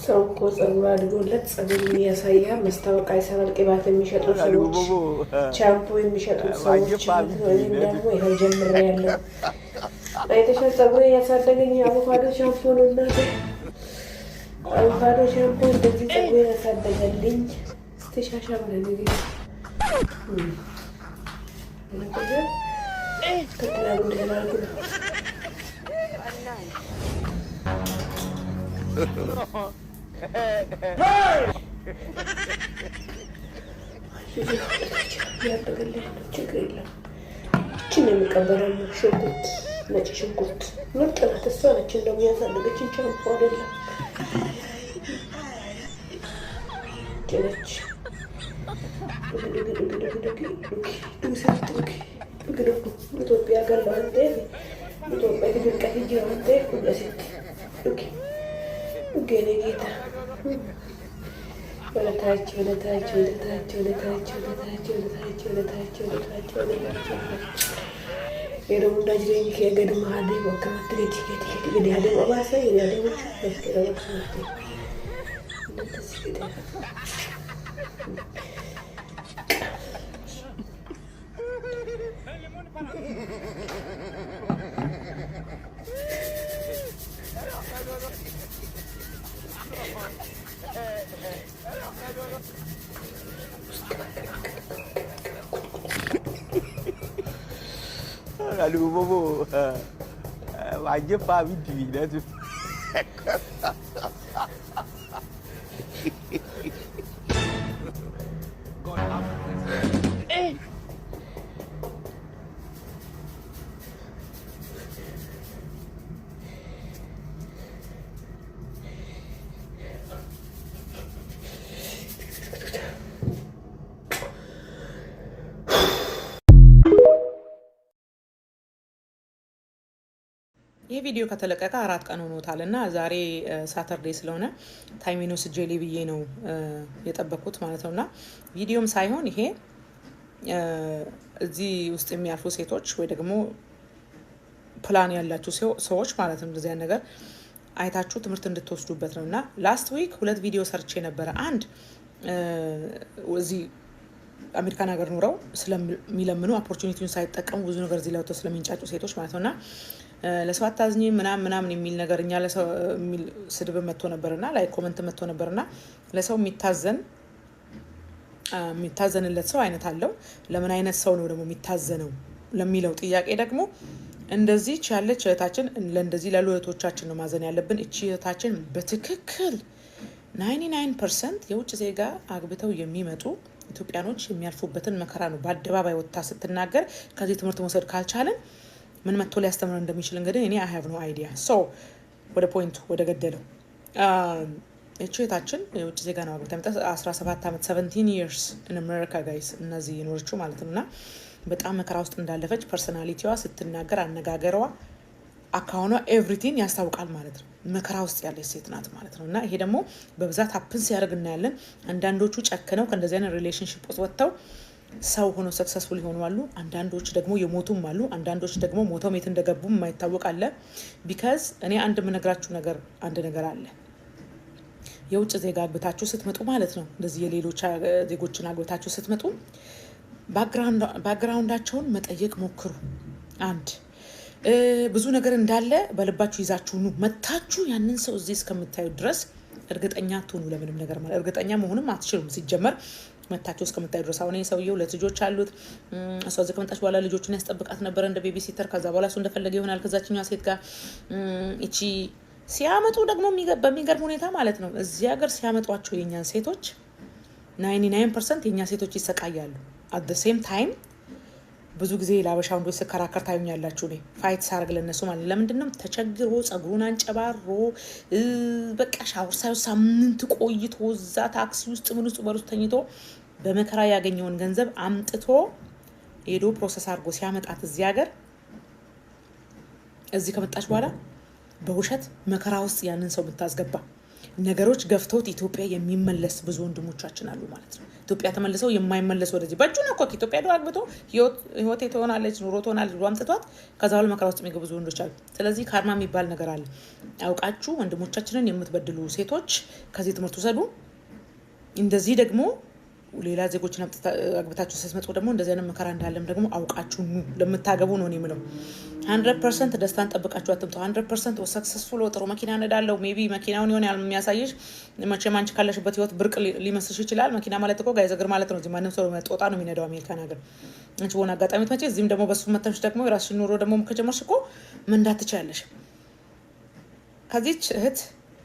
ሰው እኮ ጸጉር አድጎለት ጸጉር የሚያሳያ መስታወቂያ ይሰራል። ቅባት የሚሸጡ ሰዎች፣ ሻምፖ የሚሸጡ ሰዎች ወይም ደግሞ ይሄ ጀምሬያለሁ አይተሻል፣ ጸጉሬ ያሳደገኝ አቮካዶ ሻምፖ ነው። እናቴ አቮካዶ ሻምፖ እንደዚህ ጸጉሬ ያሳደገልኝ። ስትሻሻ ማለት ነው ከተላሉ እንደላሉ ያደገልኝ ችግር የለም። እችን የሚቀበለው ሽንኩርት፣ ነጭ ሽንኩርት ምርጥ ናት። እሷ ነች እንደውም ያሳደገችን ሻምፖ አይደለም ጀነች ኢትዮጵያ ገለው አንተ ኢትዮጵያ ድምቀት እንጂ አንተ ኩለሴት ገኔ ጌታ ወለታች ወለታች ወለታች ወለታች ወለታች ወለታች ወለታች ወለታች ወለታች የደሙ እንዳጅሬኝ ከገድ ማደ ወከመት ለቲ ከቲ ያደ ባባሳ ያደ ወጭ ለከረ ወጭ እንደዚህ ገደ Aduh bobo, wajib pak video dah tu. ይህ ቪዲዮ ከተለቀቀ 4 ቀን ሆኖታልና ዛሬ ሳተርዴ ስለሆነ ታይሚኖ ስጄሊ ብዬ ነው የጠበቅኩት ማለት ነውና ቪዲዮም ሳይሆን ይሄ እዚህ ውስጥ የሚያልፉ ሴቶች ወይ ደግሞ ፕላን ያላችሁ ሰዎች ማለት ነው እንደዚህ ነገር አይታችሁ ትምህርት እንድትወስዱበት ነውና ላስት ዊክ 2 ቪዲዮ ሰርቼ ነበር። አንድ እዚህ አሜሪካን ሀገር ኖረው ስለሚለምኑ ኦፖርቹኒቲውን ሳይጠቀሙ ብዙ ነገር እዚህ ላይ ወጥተው ስለሚንጫጩ ሴቶች ማለት ነውና ለሰው አታዝኝ ምናምን የሚል ነገር እኛ ለሰው የሚል ስድብ መጥቶ ነበርና ላይ ኮሜንት መጥቶ ነበርና ለሰው የሚታዘንለት ሰው አይነት አለው። ለምን አይነት ሰው ነው ደግሞ የሚታዘነው ለሚለው ጥያቄ ደግሞ እንደዚህ ያለች እህታችን ለእንደዚህ ላሉ እህቶቻችን ነው ማዘን ያለብን። እቺ እህታችን በትክክል 99% የውጭ ዜጋ አግብተው የሚመጡ ኢትዮጵያኖች የሚያልፉበትን መከራ ነው በአደባባይ ወጥታ ስትናገር። ከዚህ ትምህርት መውሰድ ካልቻለን ምን መጥቶ ሊያስተምር እንደሚችል እንግዲህ እኔ I have no idea። so ወደ ፖይንቱ ወደ ገደለው እቺ እህታችን የውጭ ዜጋ ነው አግብታ 17 ዓመት 17 years in America guys እነዚህ ይኖርቹ ማለት ነውና በጣም መከራ ውስጥ እንዳለፈች ፐርሰናሊቲዋ ስትናገር አነጋገሯ አካውኗ ኤቭሪቲንግ ያስታውቃል ማለት ነው። መከራ ውስጥ ያለች ሴት ናት ማለት ነውና ይሄ ደግሞ በብዛት ሀፕን ሲያደርግ እናያለን። አንዳንዶቹ ጨክነው ከእንደዚህ አይነት ሪሌሽንሺፕ ውስጥ ወጥተው ሰው ሆኖ ሰክሰስፉል ይሆኑ አሉ። አንዳንዶች ደግሞ የሞቱም አሉ። አንዳንዶች ደግሞ ሞተው ሜት እንደገቡ የማይታወቅ አለ። ቢካዝ እኔ አንድ የምነግራችሁ ነገር አለ። የውጭ ዜጋ አግብታችሁ ስትመጡ ማለት ነው እንደዚህ የሌሎች ዜጎችን አግብታችሁ ስትመጡ ባክግራውንዳቸውን መጠየቅ ሞክሩ። አንድ ብዙ ነገር እንዳለ በልባችሁ ይዛችሁ ነው መታችሁ ያንን ሰው እዚህ እስከምታዩ ድረስ እርግጠኛ ትሁኑ። ለምንም ነገር ማለት እርግጠኛ መሆንም አትችሉም ሲጀመር መታችሁ እስከምታዩ ድረስ። አሁን ሰውየው 2 ልጆች አሉት። እሷ እዚህ ከመጣች በኋላ ልጆቹን ያስጠብቃት ነበር እንደ ቤቢ ሲተር። ከዛ በኋላ እሱ እንደፈለገ ይሆናል ከዛችኛዋ ሴት ጋር እቺ ሲያመጡ ደግሞ በሚገርም ሁኔታ ማለት ነው እዚህ ሀገር ሲያመጧቸው የኛን ሴቶች 99% የኛ ሴቶች ይሰቃያሉ። at the same time ብዙ ጊዜ ላበሻ ወንዶች ስከራከር ታዩኛላችሁ። እኔ ፋይት ሳርግ ለነሱ ማለት ለምንድነው ተቸግሮ ጸጉሩን አንጨባሮ በቃ ሻወር ሳይወስድ ሳምንት ቆይቶ እዛ ታክሲ ውስጥ ምን ውስጥ በሩስ ተኝቶ በመከራ ያገኘውን ገንዘብ አምጥቶ ሄዶ ፕሮሰስ አድርጎ ሲያመጣት እዚህ ሀገር እዚህ ከመጣች በኋላ በውሸት መከራ ውስጥ ያንን ሰው ብታስገባ ነገሮች ገፍተውት ኢትዮጵያ የሚመለስ ብዙ ወንድሞቻችን አሉ ማለት ነው። ኢትዮጵያ ተመልሰው የማይመለስ ወደዚህ በእጁ ነው እኮ ኢትዮጵያ ዶ አግብቶ ህይወት ትሆናለች ኑሮ ትሆናለች ብሎ አምጥቷት ከዛ በኋላ መከራ ውስጥ የሚገቡ ብዙ ወንዶች አሉ። ስለዚህ ካርማ የሚባል ነገር አለ። አውቃችሁ ወንድሞቻችንን የምትበድሉ ሴቶች ከዚህ ትምህርት ውሰዱ። እንደዚህ ደግሞ ሌላ ዜጎችን አግብታችሁ ስትመጡ ደግሞ እንደዚህ አይነት መከራ እንዳለም ደግሞ አውቃችሁ ለምታገቡ ነው የምለው። 100% ደስታን ጠብቃችሁ አትምጡ። 100% ሰክሰስፉል ጥሩ መኪና ነዳለው ሜቢ መኪናውን ይሆን የሚያሳይሽ መቼም አንቺ ካለሽበት ህይወት ብርቅ ሊመስልሽ ይችላል። መኪና ማለት እኮ ጋይዝ እግር ማለት ነው። እዚህ ማንም ሰው ጦጣ ነው የሚነዳው አሜሪካን ሀገር። አንቺ በሆነ አጋጣሚ ትመጪ እዚህም ደግሞ በሱ መተንሽ ደግሞ የራስሽን ኑሮ ደግሞ ከጀመርሽ እኮ መንዳት ትችያለሽ። ከዚች እህት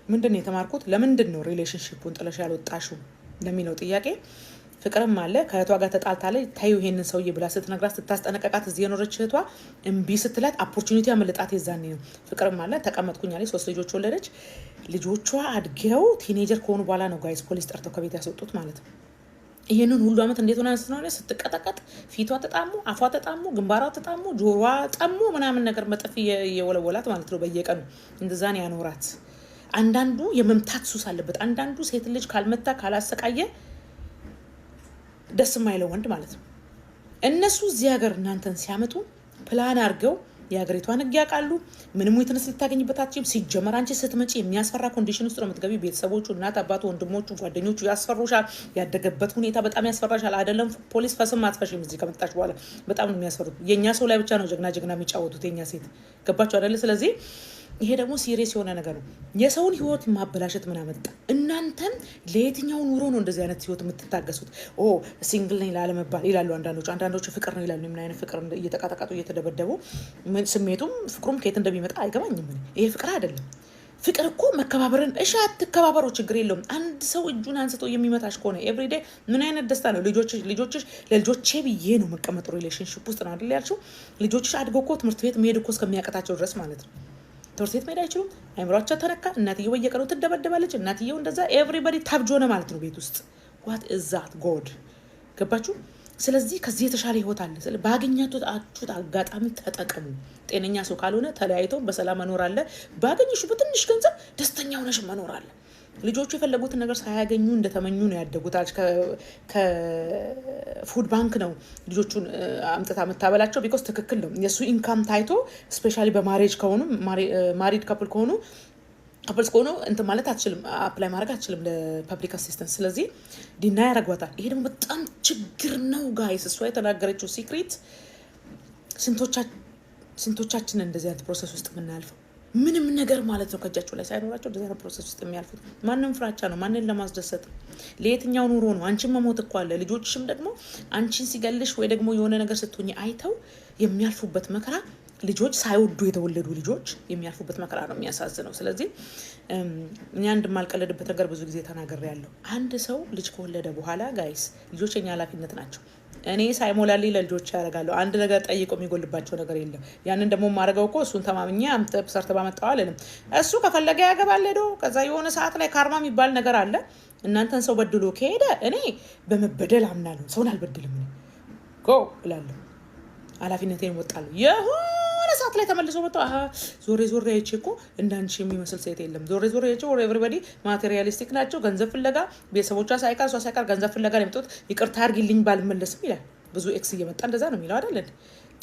ምንድን ነው የተማርኩት? ለምንድን ነው ሪሌሽንሺፑን ጥለሽ ያልወጣሽው ለሚለው ጥያቄ ፍቅርም አለ። ከእህቷ ጋር ተጣልታለች። ታዩ ይሄንን ሰውዬ ብላ ስትነግራት ስታስጠነቀቃት እዚህ የኖረች እህቷ እምቢ ስትላት ኦፖርቹኒቲ አመለጣት። የዛኔ ነው ፍቅርም አለ። ተቀመጥኩኝ አለች። 3 ልጆች ወለደች። ልጆቿ አድገው ቲኔጀር ከሆኑ በኋላ ነው ጋይስ ፖሊስ ጠርተው ከቤት ያስወጡት ማለት ነው። ይሄንን ሁሉ አመት እንዴት ሆነ ስለሆነ ስትቀጠቀጥ ፊቷ ተጣሙ፣ አፏ ተጣሙ፣ ግንባሯ ተጣሙ፣ ጆሮዋ ጠሙ ምናምን ነገር መጥፍ የወለወላት ማለት ነው። በየቀኑ እንደዛን ያኖራት። አንዳንዱ የመምታት ሱስ አለበት። አንዳንዱ ሴት ልጅ ካልመታ ካላሰቃየ ደስ የማይለው ወንድ ማለት ነው። እነሱ እዚህ ሀገር እናንተን ሲያመጡ ፕላን አድርገው የሀገሪቷን ህግ ያውቃሉ። ምንም ዊትነስ ልታገኝበት አትችይም። ሲጀመር አንቺ ስትመጪ የሚያስፈራ ኮንዲሽን ውስጥ ነው የምትገቢ። ቤተሰቦቹ፣ እናት አባቱ፣ ወንድሞቹ፣ ጓደኞቹ ያስፈሩሻል። ያደገበት ሁኔታ በጣም ያስፈራሻል። አይደለም ፖሊስ ፈስም አትፈሽም። እዚህ ከመጣች በኋላ በጣም ነው የሚያስፈሩት። የእኛ ሰው ላይ ብቻ ነው ጀግና የሚጫወቱት የኛ ሴት። ገባችሁ አይደለ? ስለዚህ ይሄ ደግሞ ሲሪየስ የሆነ ነገር ነው። የሰውን ህይወት ማበላሸት ምን አመጣ? እናንተም ለየትኛው ኑሮ ነው እንደዚህ አይነት ህይወት የምትታገሱት? ሲንግል ነኝ ላለመባል ይላሉ አንዳንዶቹ ፍቅር ነው ይላሉ። ምን አይነት ፍቅር? እየተቃጠቀጡ እየተደበደቡ ስሜቱም ፍቅሩም ከየት እንደሚመጣ አይገባኝም። ይሄ ፍቅር አይደለም። ፍቅር እኮ መከባበርን። እሺ አትከባበሩ፣ ችግር የለውም። አንድ ሰው እጁን አንስቶ የሚመታሽ ከሆነ ኤቭሪዴይ ምን አይነት ደስታ ነው? ልጆችሽ ለልጆቼ ብዬ ነው መቀመጡ ሪሌሽንሺፕ ውስጥ ነው አይደል ያልሽው? ልጆችሽ አድገው እኮ ትምህርት ቤት መሄድ እኮ እስከሚያቀታቸው ድረስ ማለት ነው። ትምህርት ቤት መሄድ አይችሉም። አይምሯቸው ተነካ። እናትየው በየቀኑ ትደበደባለች። እናትየው እንደዛ ኤቭሪባዲ ታብጆ ነው ማለት ነው ቤት ውስጥ። ዋት ኢዝ ዛት ጎድ? ገባችሁ? ስለዚህ ከዚህ የተሻለ ህይወት አለ። ባገኛችሁት አጋጣሚ ተጠቀሙ። ጤነኛ ሰው ካልሆነ ተለያይተው በሰላም መኖር አለ። ባገኘሽው በትንሽ ገንዘብ ደስተኛ ሆነሽ መኖር አለ። ልጆቹ የፈለጉትን ነገር ሳያገኙ እንደተመኙ ነው ያደጉት። ከፉድ ባንክ ነው ልጆቹን አምጥታ የምታበላቸው። ቢኮዝ ትክክል ነው የእሱ ኢንካም ታይቶ ስፔሻሊ በማሬጅ ከሆኑ ማሪድ ካፕል ከሆኑ እንትን ማለት አትችልም፣ አፕላይ ማድረግ አትችልም ለፐብሊክ አሲስተንስ። ስለዚህ ዲና ያደርጓታል። ይሄ ደግሞ በጣም ችግር ነው ጋይስ። እሷ የተናገረችው ሲክሬት ስንቶቻችን እንደዚህ አይነት ፕሮሰስ ውስጥ የምናልፈው ምንም ነገር ማለት ነው ከእጃቸው ላይ ሳይኖራቸው እንደዚህ አይነት ፕሮሰስ ውስጥ የሚያልፉት። ማንም ፍራቻ ነው፣ ማንን ለማስደሰት ነው፣ ለየትኛው ኑሮ ነው? አንቺን መሞት እኮ አለ። ልጆችሽም ደግሞ አንቺን ሲገልሽ ወይ ደግሞ የሆነ ነገር ስትሆኝ አይተው የሚያልፉበት መከራ፣ ልጆች ሳይወዱ የተወለዱ ልጆች የሚያልፉበት መከራ ነው የሚያሳዝነው። ስለዚህ እኛ እንደማልቀለድበት ነገር ብዙ ጊዜ ተናግሬያለሁ። አንድ ሰው ልጅ ከወለደ በኋላ ጋይስ ልጆች የኛ ኃላፊነት ናቸው። እኔ ሳይሞላልኝ ለልጆች ያደርጋለሁ። አንድ ነገር ጠይቆ የሚጎልባቸው ነገር የለም። ያንን ደግሞ የማደርገው እኮ እሱን ተማምኜ ሰርተ ባመጣው አለንም። እሱ ከፈለገ ያገባል ሄዶ። ከዛ የሆነ ሰዓት ላይ ካርማ የሚባል ነገር አለ። እናንተን ሰው በድሎ ከሄደ እኔ በመበደል አምናለሁ። ሰውን አልበድልም። ጎ እላለሁ፣ ኃላፊነቴን እወጣለሁ። የሆነ ሰዓት ላይ ተመልሶ መጥቶ ዞሬ አይቼ እኮ እንዳንቺ የሚመስል ሴት የለም። ዞሬ አይቼ ኤቨሪባዲ ማቴሪያሊስቲክ ናቸው። ገንዘብ ፍለጋ ቤተሰቦቿ ሳይቀር እሷ ሳይቀር ገንዘብ ፍለጋ ነው የመጡት። ይቅርታ አድርጊልኝ ባልመለስም ይላል። ብዙ ኤክስ እየመጣ እንደዛ ነው የሚለው አይደል?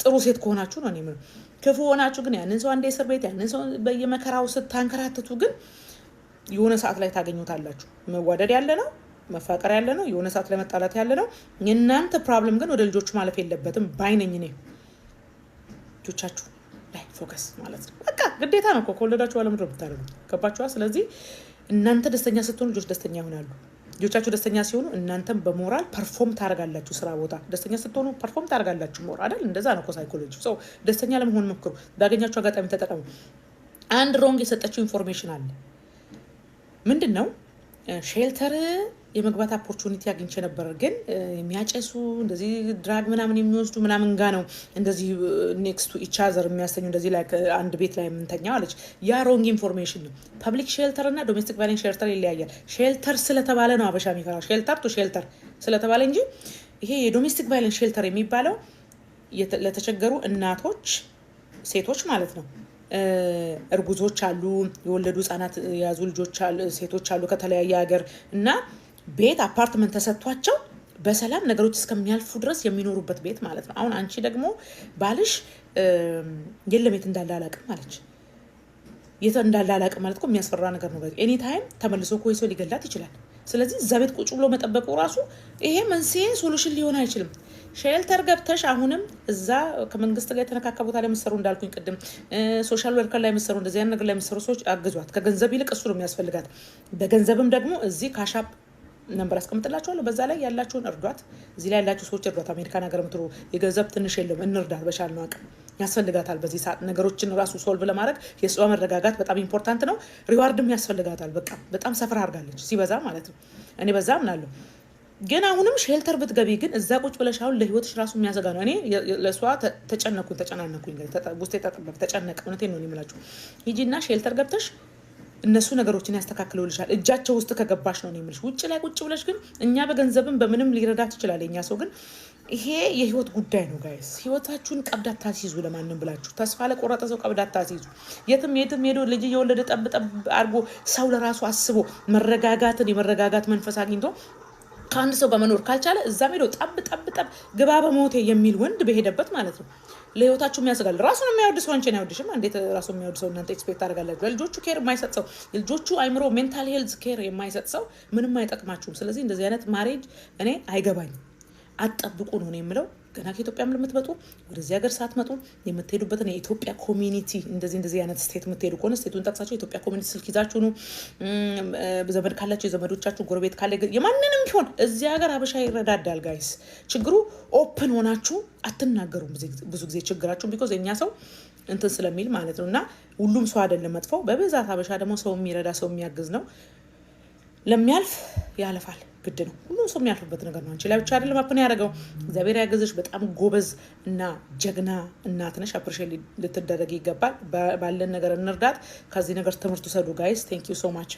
ጥሩ ሴት ከሆናችሁ ነው የምለው። ክፉ ሆናችሁ ግን ያንን ሰው አንዴ እስር ቤት ያንን ሰው በየመከራው ስታንከራትቱ ግን የሆነ ሰዓት ላይ ታገኙታላችሁ። መዋደድ ያለ ነው፣ መፋቀር ያለ ነው፣ የሆነ ሰዓት ላይ መጣላት ያለ ነው። የእናንተ ፕሮብለም ግን ወደ ልጆቹ ማለፍ የለበትም ባይነኝ እኔ። ልጆቻችሁ ላይ ፎከስ ማለት ነው። በቃ ግዴታ ነው እኮ ከወለዳችሁ በኋላ ምንድን ነው የምታደርጉት? ገባችኋ? ስለዚህ እናንተ ደስተኛ ስትሆኑ ልጆች ደስተኛ ይሆናሉ። ልጆቻችሁ ደስተኛ ሲሆኑ እናንተም በሞራል ፐርፎርም ታደርጋላችሁ። ስራ ቦታ ደስተኛ ስትሆኑ ፐርፎርም ታደርጋላችሁ። ሞራል አይደል? እንደዛ ነው እኮ ሳይኮሎጂ። ሰው ደስተኛ ለመሆን ሞክሩ። ባገኛችሁ አጋጣሚ ተጠቀሙ። አንድ ሮንግ የሰጠችው ኢንፎርሜሽን አለ። ምንድን ነው? ሼልተር የመግባት ኦፖርቹኒቲ አግኝቼ ነበር፣ ግን የሚያጨሱ እንደዚህ ድራግ ምናምን የሚወስዱ ምናምን ጋ ነው እንደዚህ ኔክስት ቱ ኢች አዘር የሚያሰኙ እንደዚህ ላይ አንድ ቤት ላይ የምንተኛው አለች። ያ ሮንግ ኢንፎርሜሽን ነው። ፐብሊክ ሼልተር እና ዶሜስቲክ ቫይለንስ ሼልተር ይለያያል። ሼልተር ስለተባለ ነው አበሻ የሚፈራው፣ ሼልተር ቱ ሼልተር ስለተባለ እንጂ ይሄ የዶሜስቲክ ቫይለንስ ሼልተር የሚባለው ለተቸገሩ እናቶች፣ ሴቶች ማለት ነው እርጉዞች አሉ፣ የወለዱ ህጻናት የያዙ ልጆች አሉ፣ ሴቶች አሉ ከተለያየ ሀገር እና ቤት አፓርትመንት ተሰጥቷቸው በሰላም ነገሮች እስከሚያልፉ ድረስ የሚኖሩበት ቤት ማለት ነው። አሁን አንቺ ደግሞ ባልሽ የለም የት እንዳለ አላውቅም አለች። የት እንዳለ አላውቅም ማለት እኮ የሚያስፈራ ነገር ነው። ኤኒ ታይም ተመልሶ እኮ ሰው ሊገላት ይችላል። ስለዚህ እዛ ቤት ቁጭ ብሎ መጠበቁ ራሱ ይሄ መንስኤ ሶሉሽን ሊሆን አይችልም። ሼልተር ገብተሽ አሁንም እዛ ከመንግስት ጋር የተነካካ ቦታ ላይ መሰሩ እንዳልኩኝ ቅድም ሶሻል ወርከር ላይ መሰሩ እንደዚህ አይነት ነገር ላይ መሰሩ ሰዎች አግዟት። ከገንዘብ ይልቅ እሱ ነው የሚያስፈልጋት። በገንዘብም ደግሞ እዚህ ካሻፕ ነምበር አስቀምጥላችኋለሁ። በዛ ላይ ያላችሁን እርዷት። እዚህ ላይ ያላችሁ ሰዎች እርዷት። አሜሪካን ሀገር ምትሩ የገንዘብ ትንሽ የለም፣ እንርዳት በቻልነው አቅም። ያስፈልጋታል በዚህ ሰዓት ነገሮችን ራሱ ሶልቭ ለማድረግ የሷ መረጋጋት በጣም ኢምፖርታንት ነው። ሪዋርድም ያስፈልጋታል። በቃ በጣም ሰፈር አድርጋለች ሲበዛ ማለት ነው። እኔ በዛ ምናለሁ። ግን አሁንም ሼልተር ብትገቢ ግን እዛ ቁጭ ብለሽ አሁን ለህይወትሽ ራሱ የሚያሰጋ ነው። እኔ ለሷ ተጨናነኩኝ ውስጤ ተጠበብ ተጨነቀ። እውነቴን ነው የምላችሁ። ሂጂና ሼልተር ገብተሽ እነሱ ነገሮችን ያስተካክለውልሻል። እጃቸው ውስጥ ከገባሽ ነው የምልሽ። ውጭ ላይ ቁጭ ብለሽ ግን እኛ በገንዘብም በምንም ሊረዳት ይችላል የኛ ሰው። ግን ይሄ የህይወት ጉዳይ ነው ጋይስ። ህይወታችሁን ቀብድ አታስይዙ። ለማንም ብላችሁ ተስፋ ለቆረጠ ሰው ቀብድ አታስይዙ። የትም ሄዶ ልጅ እየወለደ ጠብ አድርጎ ሰው ለራሱ አስቦ የመረጋጋት መንፈስ አግኝቶ ከአንድ ሰው ጋር መኖር ካልቻለ እዛም ሄዶ ጠብ ግባ በሞቴ የሚል ወንድ በሄደበት ማለት ነው ለህይወታችሁ የሚያስጋል። ራሱን የሚያወድ ሰው አንቺን አይወድሽም። እንዴት ራሱን የሚያወድ ሰው እናንተ ኤክስፔክት አደርጋላችሁ? ለልጆቹ ኬር የማይሰጥ ሰው፣ ልጆቹ አይምሮ ሜንታል ሄልዝ ኬር የማይሰጥ ሰው ምንም አይጠቅማችሁም። ስለዚህ እንደዚህ አይነት ማሬጅ እኔ አይገባኝም። አትጠብቁ ነው የምለው። ገና ከኢትዮጵያም ለምትመጡ ወደዚህ ሀገር ሳትመጡ የምትሄዱበትን የኢትዮጵያ ኮሚኒቲ እንደዚህ አይነት ስቴት የምትሄዱ ከሆነ ስቴቱን ጠቅሳችሁ የኢትዮጵያ ኮሚኒቲ ስልክ ይዛችሁ ነው። ዘመድ ካላችሁ የዘመዶቻችሁ ጎረቤት ካለ የማንንም ቢሆን እዚህ ሀገር አበሻ ይረዳዳል ጋይስ። ችግሩ ኦፕን ሆናችሁ አትናገሩም ብዙ ጊዜ ችግራችሁን ቢኮዝ የኛ ሰው እንትን ስለሚል ማለት ነው። እና ሁሉም ሰው አይደለም መጥፎ። በብዛት አበሻ ደግሞ ሰው የሚረዳ ሰው የሚያግዝ ነው። ለሚያልፍ ያለፋል ግድ ነው። ሁሉም ሰው የሚያልፍበት ነገር ነው። አንቺ ላይ ብቻ አይደለም አፕን ያደረገው። እግዚአብሔር ያገዘሽ። በጣም ጎበዝ እና ጀግና እናት ነሽ። አፕሪሼት ልትደረግ ይገባል። ባለን ነገር እንርዳት። ከዚህ ነገር ትምህርት ውሰዱ ጋይስ። ቴንክ ዩ ሶ ማች